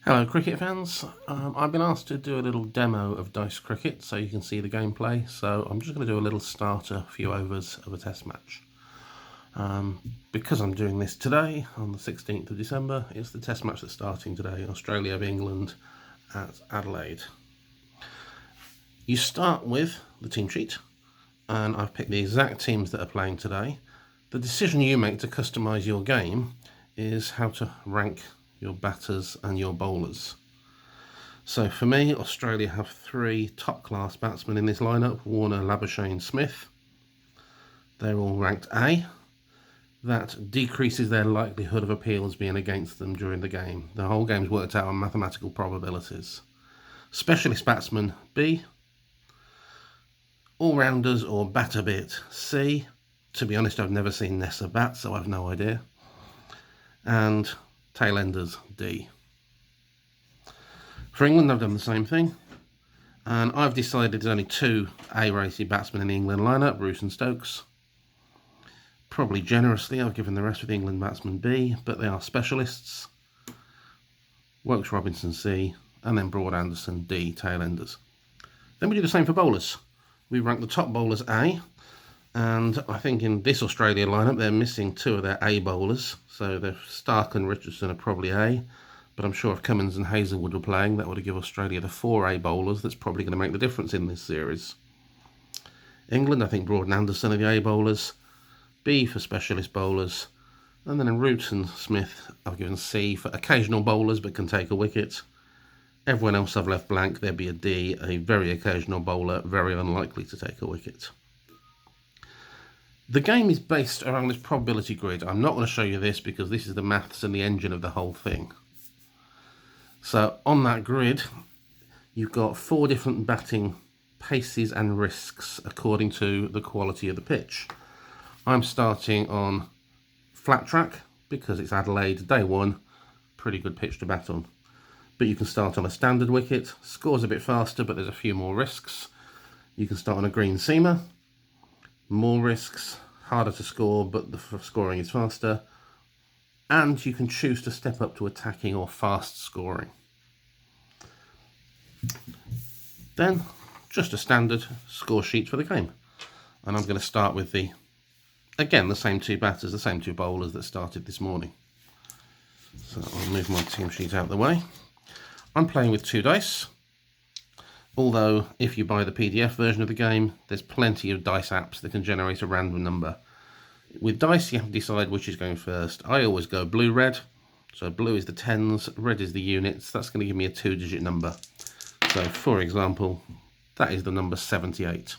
Hello cricket fans, I've been asked to do a little demo of Dice Cricket so you can see the gameplay, so I'm just going to do a little starter, few overs of a test match. Because I'm doing this today, on the 16th of December, it's the test match that's starting today, Australia v England at Adelaide. You start with the team sheet, and I've picked the exact teams that are playing today. The decision you make to customise your game is how to rank your batters and your bowlers. So for me, Australia have three top-class batsmen in this lineup: Warner, Labuschagne, Smith. They're all ranked A. That decreases their likelihood of appeals being against them during the game. The whole game's worked out on mathematical probabilities. Specialist batsman B. All-rounders or batter bit C. To be honest, I've never seen Nessa bat, so I've no idea. And tail-enders D. For England, I've done the same thing, and I've decided there's only two A-rated batsmen in the England lineup, Bruce and Stokes. Probably generously, I've given the rest of the England batsmen B, but they are specialists. Woakes Robinson C, and then Broad Anderson D, tail-enders. Then we do the same for bowlers. We rank the top bowlers A, and I think in this Australia lineup they're missing two of their A bowlers, so Stark and Richardson are probably A, but I'm sure if Cummins and Hazlewood were playing, that would have given Australia the four A bowlers that's probably going to make the difference in this series. England, I think Broad and Anderson are the A bowlers, B for specialist bowlers, and then in Root and Smith I've given C for occasional bowlers but can take a wicket. Everyone else I've left blank. There'd be a D, a very occasional bowler, very unlikely to take a wicket. The game is based around this probability grid. I'm not going to show you this because this is the maths and the engine of the whole thing. So on that grid, you've got four different batting paces and risks according to the quality of the pitch. I'm starting on flat track because it's Adelaide, day one, pretty good pitch to bat on. But you can start on a standard wicket, scores a bit faster but there's a few more risks. You can start on a green seamer, more risks, harder to score but the scoring is faster. And you can choose to step up to attacking or fast scoring. Then, just a standard score sheet for the game. And I'm going to start with the same two batters, the same two bowlers that started this morning. So I'll move my team sheet out of the way. I'm playing with two dice. Although, if you buy the PDF version of the game, there's plenty of dice apps that can generate a random number. With dice, you have to decide which is going first. I always go blue-red. So blue is the tens, red is the units. That's going to give me a two-digit number. So, for example, that is the number 78.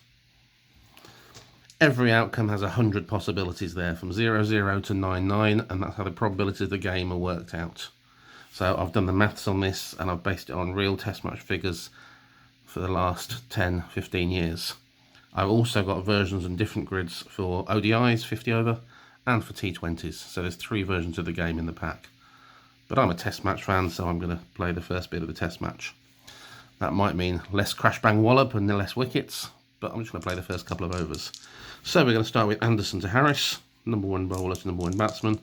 Every outcome has 100 possibilities there, from 00 to 99, and that's how the probabilities of the game are worked out. So I've done the maths on this, and I've based it on real test match figures for the last 10, 15 years. I've also got versions and different grids for ODIs, 50 over, and for T20s. So there's three versions of the game in the pack. But I'm a test match fan, so I'm going to play the first bit of the test match. That might mean less crash bang wallop and less wickets, but I'm just going to play the first couple of overs. So we're going to start with Anderson to Harris, number one bowler to number one batsman.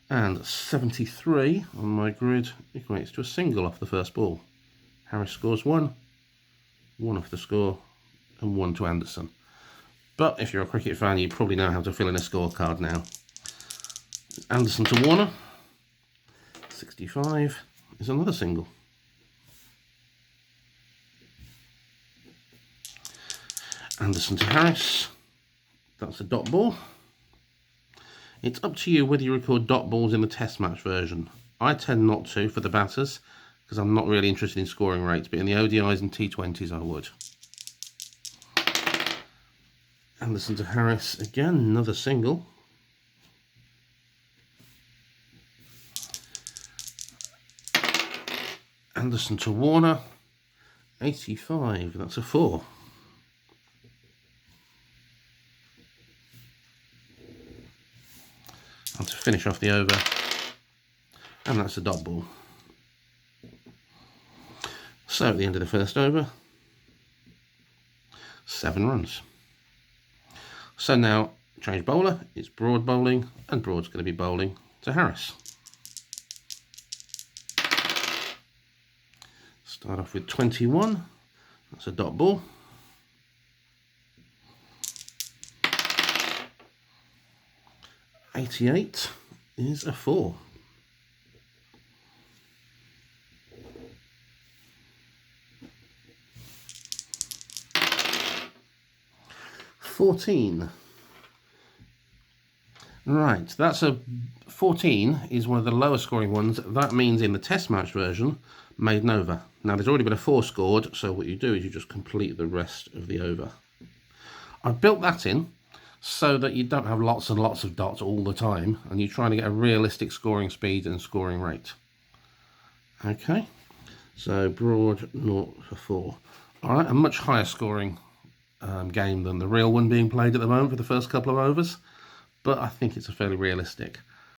And 73 on my grid equates to a single off the first ball. Harris scores one off the score, and one to Anderson. But if you're a cricket fan, you probably know how to fill in a scorecard now. Anderson to Warner, 65 is another single. Anderson to Harris, that's a dot ball. It's up to you whether you record dot balls in the test match version. I tend not to for the batters because I'm not really interested in scoring rates, but in the ODIs and T20s I would. Anderson to Harris, again, another single. Anderson to Warner, 85, that's a 4. And to finish off the over, and that's a dot ball. So at the end of the first over, 7 runs. So now, change bowler, it's Broad bowling, and Broad's going to be bowling to Harris. Start off with 21. That's a dot ball. 88 is a 4. 14. Right, that's a 14 is one of the lower scoring ones. That means in the test match version, maiden over. Now there's already been a 4 scored, so what you do is you just complete the rest of the over. I've built that in so that you don't have lots and lots of dots all the time, and you're trying to get a realistic scoring speed and scoring rate. Okay, so broad 0 for 4. All right, a much higher scoring game than the real one being played at the moment for the first couple of overs, but I think it's a fairly realistic.